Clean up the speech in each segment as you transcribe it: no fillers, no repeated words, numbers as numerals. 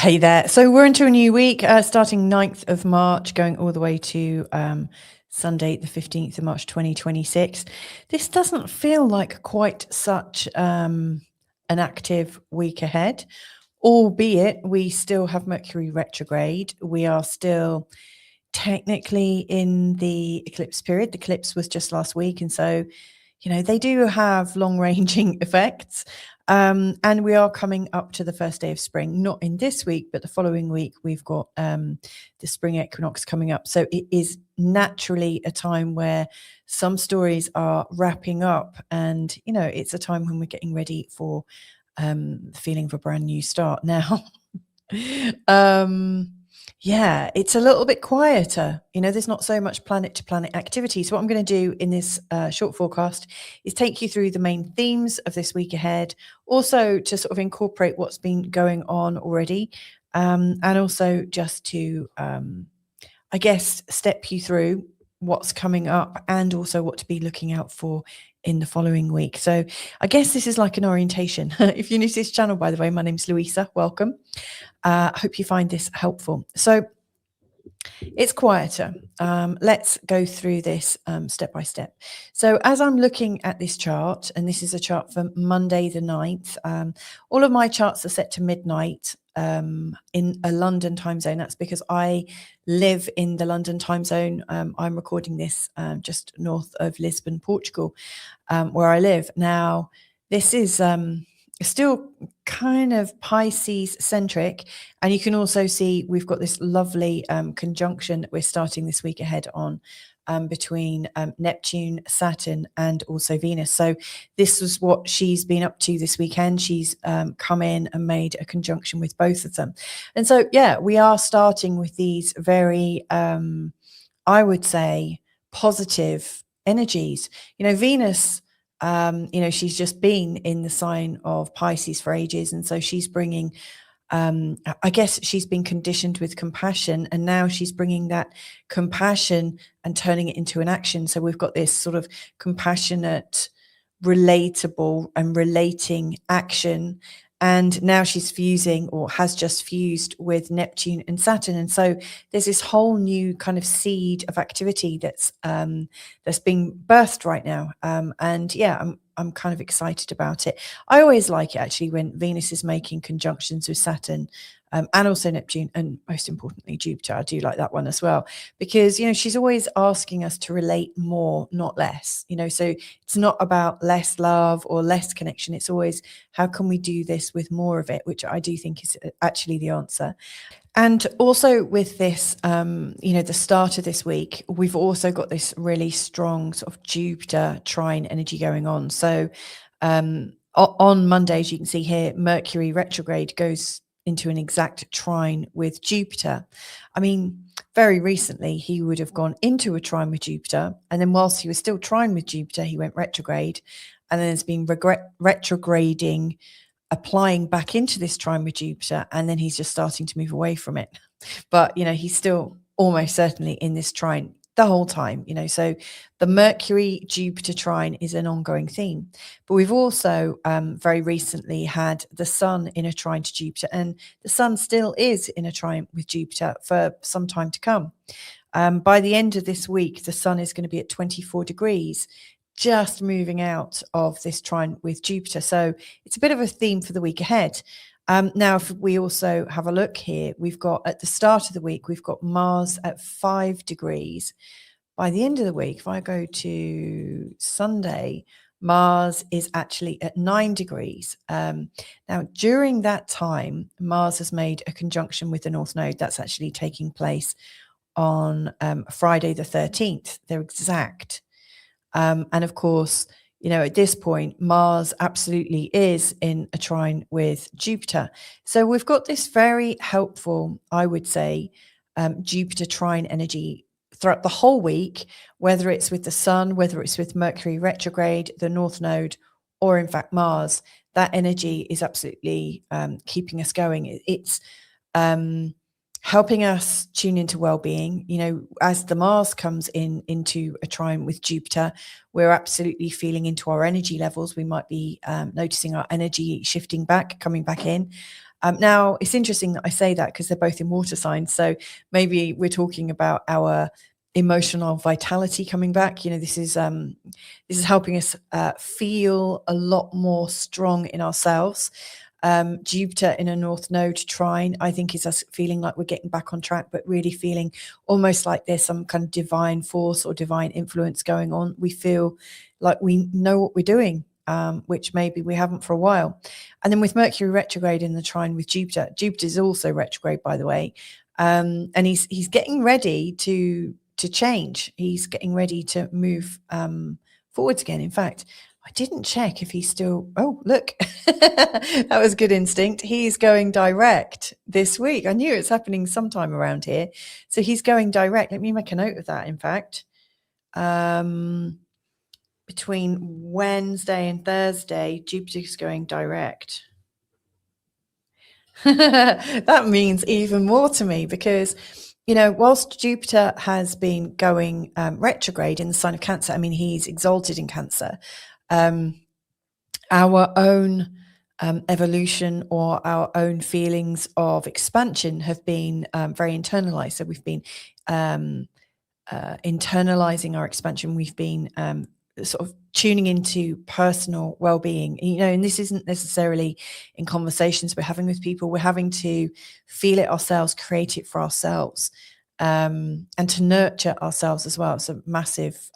Hey there. So we're into a new week, starting 9th of March, going all the way to Sunday, the 15th of March, 2026. This doesn't feel like quite such an active week ahead, albeit we still have Mercury retrograde. We are still technically in the eclipse period. The eclipse was just last week. And so, they do have long-ranging effects. And we are coming up to the first day of spring, not in this week, but the following week, we've got the spring equinox coming up. So it is naturally a time where some stories are wrapping up. And, it's a time when we're getting ready for the feeling of a brand new start. Now, yeah, it's a little bit quieter. There's not so much planet-to-planet activity. So what I'm going to do in this short forecast is take you through the main themes of this week ahead, also to sort of incorporate what's been going on already, and also just to, I guess, step you through what's coming up and also what to be looking out for in the following week. So I guess this is like an orientation. If you're new to this channel, by the way, my name's Louisa. Welcome. I hope you find this helpful. So it's quieter. Let's go through this step by step. So as I'm looking at this chart, and this is a chart for Monday the 9th, all of my charts are set to midnight in a London time zone. That's because I live in the London time zone. I'm recording this just north of Lisbon, Portugal, where I live. Now, this is still kind of Pisces centric, and you can also see we've got this lovely conjunction that we're starting this week ahead on between Neptune, Saturn, and also Venus. So this was what she's been up to this weekend. She's come in and made a conjunction with both of them. And so, yeah, we are starting with these very, I would say, positive energies. Venus, she's just been in the sign of Pisces for ages. And so she's bringing, I guess she's been conditioned with compassion, and now she's bringing that compassion and turning it into an action. So we've got this sort of compassionate, relatable and relating action. And now she's fusing, or has just fused, with Neptune and Saturn. And so there's this whole new kind of seed of activity that's being birthed right now. And yeah, I'm kind of excited about it. I always like it actually when Venus is making conjunctions with Saturn, and also Neptune, and most importantly Jupiter. I do like that one as well, because she's always asking us to relate more, not less. So it's not about less love or less connection. It's always, how can we do this with more of it, which I do think is actually the answer. And also with this, the start of this week, we've also got this really strong sort of Jupiter trine energy going on. So on Monday, as you can see here, Mercury retrograde goes into an exact trine with Jupiter. I mean, very recently, he would have gone into a trine with Jupiter. And then whilst he was still trine with Jupiter, he went retrograde. And then there's been retrograding, applying back into this trine with Jupiter, and then he's just starting to move away from it. But he's still almost certainly in this trine the whole time. So the Mercury Jupiter trine is an ongoing theme. But we've also very recently had the Sun in a trine to Jupiter, and the Sun still is in a trine with Jupiter for some time to come. By the end of this week, the Sun is going to be at 24 degrees, just moving out of this trine with Jupiter. So it's a bit of a theme for the week ahead. Now, if we also have a look here, we've got at the start of the week, we've got Mars at 5 degrees. By the end of the week, if I go to Sunday, Mars is actually at 9 degrees. Now, during that time, Mars has made a conjunction with the North Node. That's actually taking place on Friday the 13th. They're exact. And of course, at this point, Mars absolutely is in a trine with Jupiter. So we've got this very helpful, I would say, Jupiter trine energy throughout the whole week, whether it's with the Sun, whether it's with Mercury retrograde, the North Node, or in fact Mars. That energy is absolutely keeping us going. It's helping us tune into well-being. As the Mars comes into a trine with Jupiter, we're absolutely feeling into our energy levels. We might be noticing our energy shifting back, coming back in. Now, it's interesting that I say that because they're both in water signs. So maybe we're talking about our emotional vitality coming back. This is helping us feel a lot more strong in ourselves. Jupiter in a North Node trine, I think, is us feeling like we're getting back on track, but really feeling almost like there's some kind of divine force or divine influence going on. We feel like we know what we're doing, which maybe we haven't for a while. And then with Mercury retrograde in the trine with Jupiter is also retrograde, by the way, and he's getting ready to change. He's getting ready to move forwards again. In fact, I didn't check if he's still. Oh, look, that was good instinct. He's going direct this week. I knew it's happening sometime around here. So he's going direct. Let me make a note of that. In fact, between Wednesday and Thursday, Jupiter's going direct. That means even more to me because, whilst Jupiter has been going retrograde in the sign of Cancer, I mean, he's exalted in Cancer. Our own evolution or our own feelings of expansion have been very internalized. So we've been internalizing our expansion. We've been sort of tuning into personal well-being, and this isn't necessarily in conversations we're having with people. We're having to feel it ourselves, create it for ourselves, and to nurture ourselves as well. It's a massive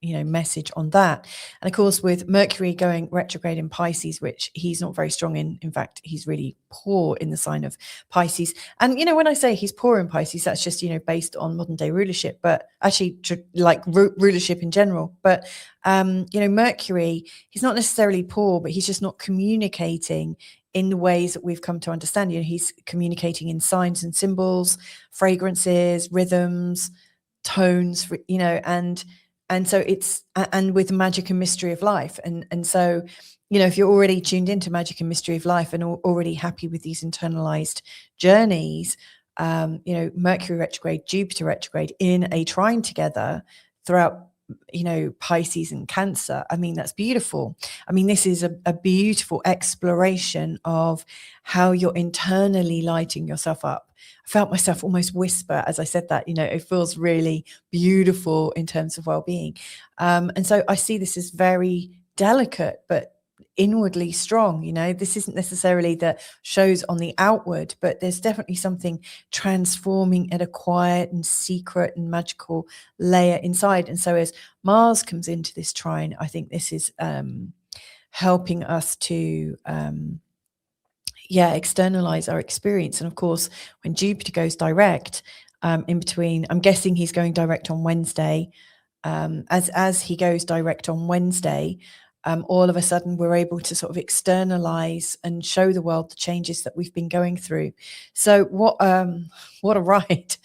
message on that. And of course, with Mercury going retrograde in Pisces, which he's not very strong in fact, he's really poor in the sign of Pisces. And when I say he's poor in Pisces, that's just based on modern day rulership, but actually like rulership in general. But Mercury, he's not necessarily poor, but he's just not communicating in the ways that we've come to understand. He's communicating in signs and symbols, fragrances, rhythms, tones, and so it's, and with the magic and mystery of life. And so, if you're already tuned into magic and mystery of life and already happy with these internalized journeys, Mercury retrograde, Jupiter retrograde in a trine together throughout, Pisces and Cancer. I mean, that's beautiful. I mean, this is a beautiful exploration of how you're internally lighting yourself up. I felt myself almost whisper as I said that. It feels really beautiful in terms of well-being. And so I see this as very delicate, but inwardly strong. This isn't necessarily that shows on the outward, but there's definitely something transforming at a quiet and secret and magical layer inside. And so as Mars comes into this trine, I think this is helping us to externalize our experience. And of course, when Jupiter goes direct, in between, I'm guessing he's going direct on Wednesday. As he goes direct on Wednesday, all of a sudden we're able to sort of externalize and show the world the changes that we've been going through. So what a ride.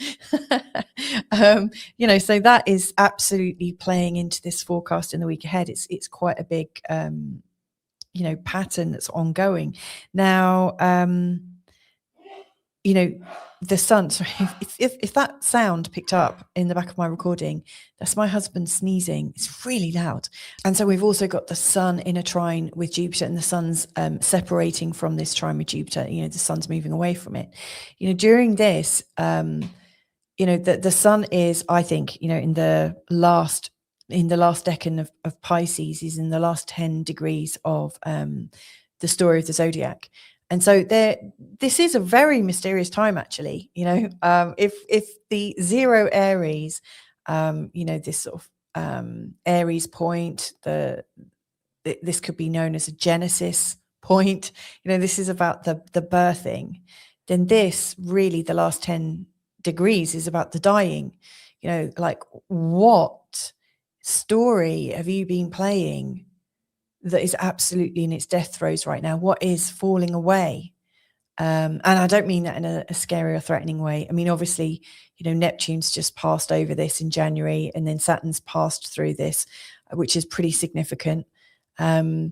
So that is absolutely playing into this forecast in the week ahead. It's quite a big pattern that's ongoing now. The sun, sorry, if that sound picked up in the back of my recording, that's my husband sneezing. It's really loud. And so we've also got the sun in a trine with Jupiter, and the sun's separating from this trine with Jupiter. The sun's moving away from it. During this, the sun is, I think, in the last decan of Pisces, is in the last 10 degrees of the story of the zodiac. And so this is a very mysterious time, actually. If the zero Aries, this sort of Aries point, this could be known as a Genesis point. This is about the birthing. Then this really, the last 10 degrees, is about the dying. Like, what story have you been playing that is absolutely in its death throes right now? What is falling away? And I don't mean that in a scary or threatening way. I mean, obviously, Neptune's just passed over this in January, and then Saturn's passed through this, which is pretty significant. And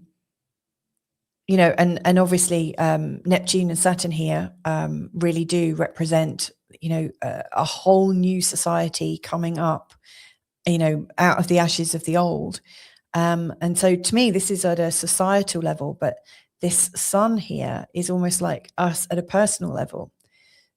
obviously, Neptune and Saturn here really do represent, a whole new society coming up, out of the ashes of the old. And so to me, this is at a societal level, but this sun here is almost like us at a personal level.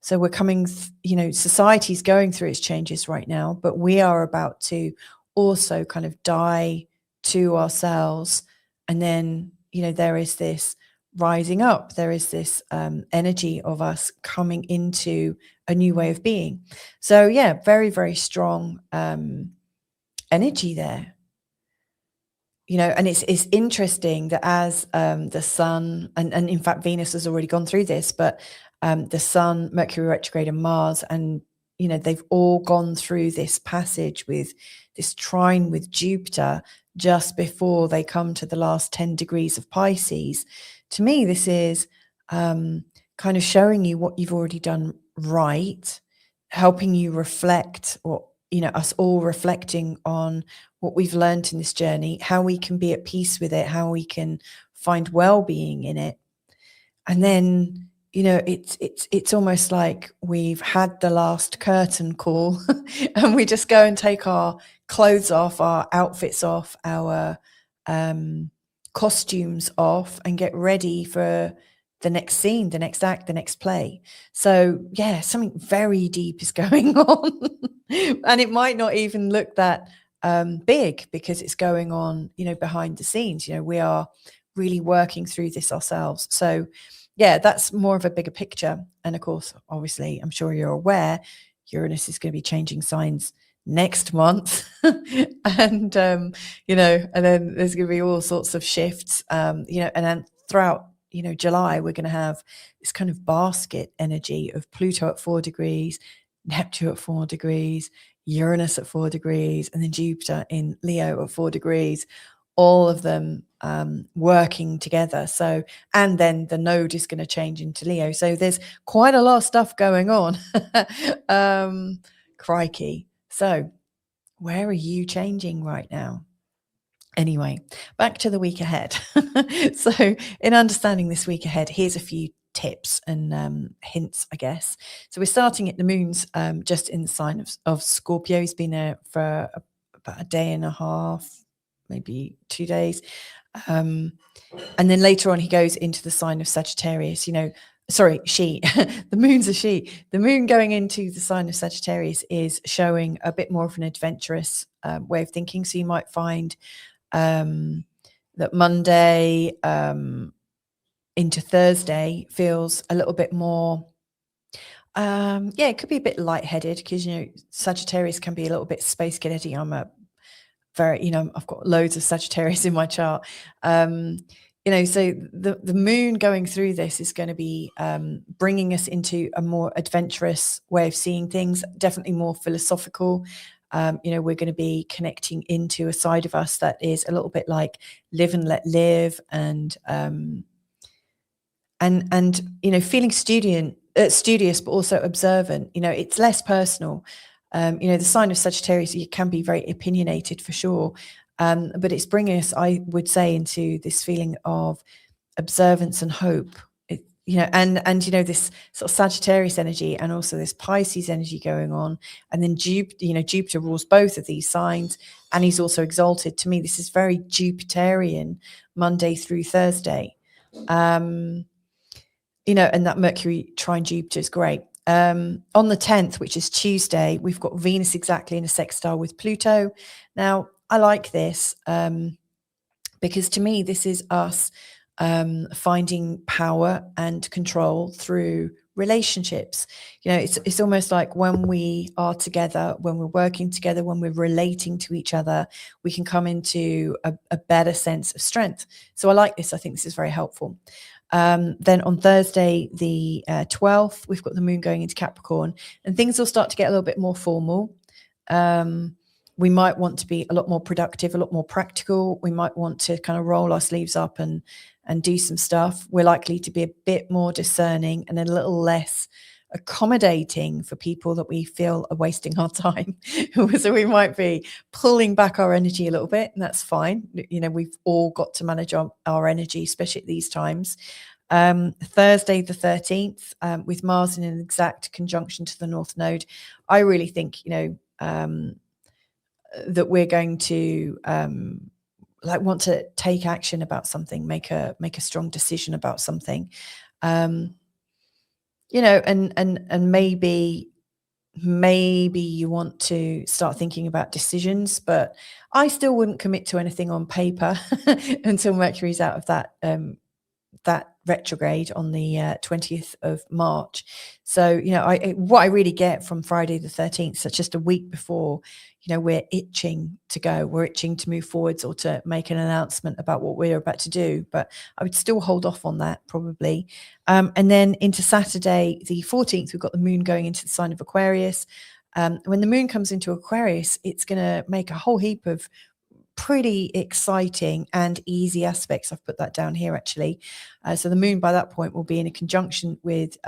So we're coming, society's going through its changes right now, but we are about to also kind of die to ourselves. And then, there is this rising up. There is this energy of us coming into a new way of being. So yeah, very, very strong energy there. And it's interesting that as the sun, and in fact Venus has already gone through this, but the sun, Mercury retrograde, and Mars, and they've all gone through this passage with this trine with Jupiter just before they come to the last 10 degrees of Pisces. To me, this is kind of showing you what you've already done right, helping you reflect, or us all reflecting on what we've learned in this journey, how we can be at peace with it, how we can find well-being in it. And then, it's almost like we've had the last curtain call and we just go and take our clothes off, our outfits off, our costumes off, and get ready for the next scene, the next act, the next play. So yeah, something very deep is going on. And it might not even look that big, because it's going on, behind the scenes. We are really working through this ourselves. So yeah, that's more of a bigger picture. And of course, obviously, I'm sure you're aware, Uranus is going to be changing signs next month. And, and then there's going to be all sorts of shifts, and then throughout, July, we're going to have this kind of basket energy of Pluto at 4 degrees, Neptune at 4 degrees, Uranus at 4 degrees, and then Jupiter in Leo at 4 degrees, all of them working together. So, and then the node is going to change into Leo. So there's quite a lot of stuff going on. Crikey. So where are you changing right now? Anyway, back to the week ahead. So in understanding this week ahead, here's a few tips and hints, I guess. So we're starting at the moon's just in the sign of Scorpio. He's been there for about a day and a half, maybe 2 days. And then later on, he goes into the sign of Sagittarius. She, the moon's a she. The moon going into the sign of Sagittarius is showing a bit more of an adventurous way of thinking. So you might find that Monday into Thursday feels a little bit more, it could be a bit lightheaded, because, Sagittarius can be a little bit space cadety. I'm a very, I've got loads of Sagittarius in my chart. So the moon going through this is going to be bringing us into a more adventurous way of seeing things, definitely more philosophical. We're going to be connecting into a side of us that is a little bit like live and let live, and feeling studious, but also observant. It's less personal. The sign of Sagittarius, you can be very opinionated for sure, but it's bringing us, I would say, into this feeling of observance and hope. This sort of Sagittarius energy, and also this Pisces energy going on, and then Jupiter rules both of these signs, and he's also exalted. To me, this is very Jupiterian, Monday through Thursday. And that Mercury trine Jupiter is great. On the 10th, which is Tuesday, we've got Venus exactly in a sextile with Pluto. Now, I like this because to me, this is us finding power and control through relationships. It's almost like when we are together, when we're working together, when we're relating to each other, we can come into a better sense of strength. So I like this. I think this is very helpful. Then on Thursday, the 12th, we've got the moon going into Capricorn, and things will start to get a little bit more formal. We might want to be a lot more productive, a lot more practical. We might want to kind of roll our sleeves up and do some stuff. We're likely to be a bit more discerning and a little less accommodating for people that we feel are wasting our time. So we might be pulling back our energy a little bit, and that's fine. We've all got to manage our energy, especially at these times. Thursday the 13th, with Mars in an exact conjunction to the North Node, I really think, that we're going to like want to take action about something, make a strong decision about something. You know, and maybe you want to start thinking about decisions, but I still wouldn't commit to anything on paper until Mercury's out of that retrograde on the 20th of March. So, you know, what I really get from Friday the 13th, so just a week before, you know, we're itching to go, we're itching to move forwards or to make an announcement about what we're about to do. But I would still hold off on that probably. And then into Saturday the 14th, we've got the moon going into the sign of Aquarius. When the moon comes into Aquarius, it's going to make a whole heap of pretty exciting and easy aspects. I've put that down here actually. So the moon by that point will be in a conjunction with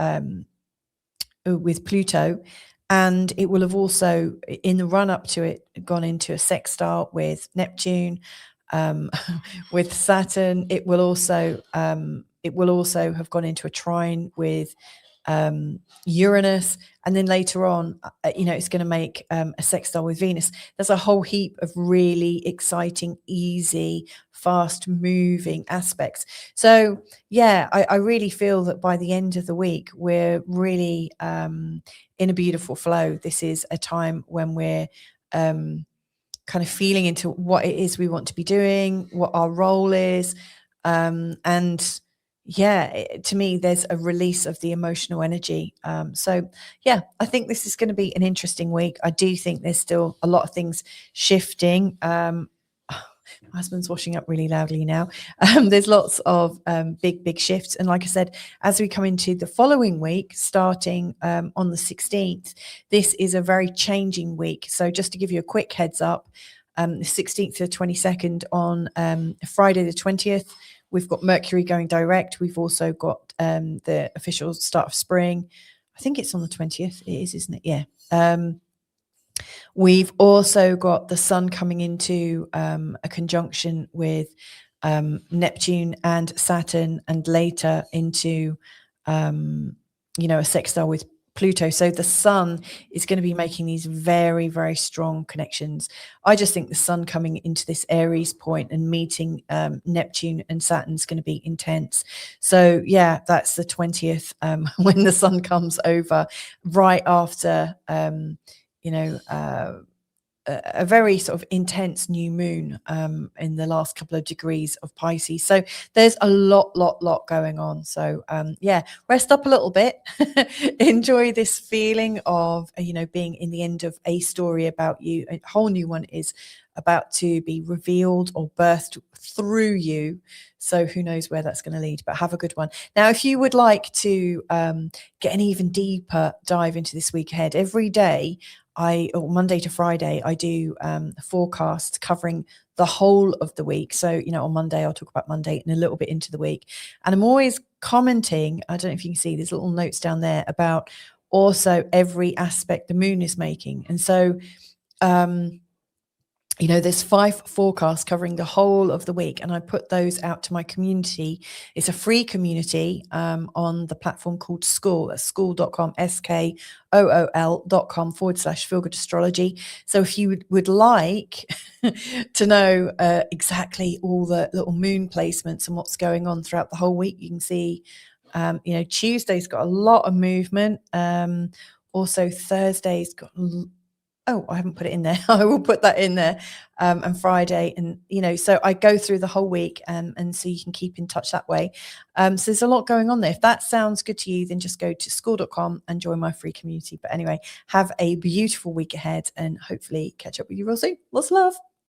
Pluto, and it will have also, in the run up to it, gone into a sextile with Neptune, with Saturn. It will also have gone into a trine with Uranus, and then later on, you know, it's going to make a sextile with Venus. There's a whole heap of really exciting, easy, fast moving aspects. So yeah, I really feel that by the end of the week, we're really in a beautiful flow. This is a time when we're kind of feeling into what it is we want to be doing, what our role is, and yeah, to me, there's a release of the emotional energy. So yeah, I think this is going to be an interesting week. I do think there's still a lot of things shifting. My husband's washing up really loudly now. There's lots of big shifts. And like I said, as we come into the following week, starting on the 16th, this is a very changing week. So just to give you a quick heads up, the 16th to the 22nd on Friday the 20th, we've got Mercury going direct. We've also got the official start of spring. I think it's on the 20th. It is, isn't it? Yeah. We've also got the sun coming into a conjunction with Neptune and Saturn, and later into, you know, a sextile with Pluto. So the sun is going to be making these very, very strong connections. I just think the sun coming into this Aries point and meeting Neptune and Saturn is going to be intense. So yeah, that's the 20th when the sun comes over, right after you know, a very sort of intense new moon in the last couple of degrees of Pisces. So there's a lot going on. So yeah, rest up a little bit, enjoy this feeling of, you know, being in the end of a story about you. A whole new one is about to be revealed or birthed through you. So who knows where that's going to lead, but have a good one. Now, if you would like to get an even deeper dive into this week ahead, every day, or Monday to Friday, I do a forecast covering the whole of the week. So, you know, on Monday, I'll talk about Monday and a little bit into the week. And I'm always commenting, I don't know if you can see, there's little notes down there about also every aspect the moon is making. And so, you know, there's 5 forecasts covering the whole of the week, and I put those out to my community. It's a free community on the platform called School. That's school.com, SKOOL.com/feelgoodastrology. So if you would like to know exactly all the little moon placements and what's going on throughout the whole week, you can see, you know, Tuesday's got a lot of movement. Also, Thursday's got... Oh, I haven't put it in there. I will put that in there. And Friday, and, you know, so I go through the whole week, and so you can keep in touch that way. So there's a lot going on there. If that sounds good to you, then just go to school.com and join my free community. But anyway, have a beautiful week ahead, and hopefully catch up with you real soon. Lots of love.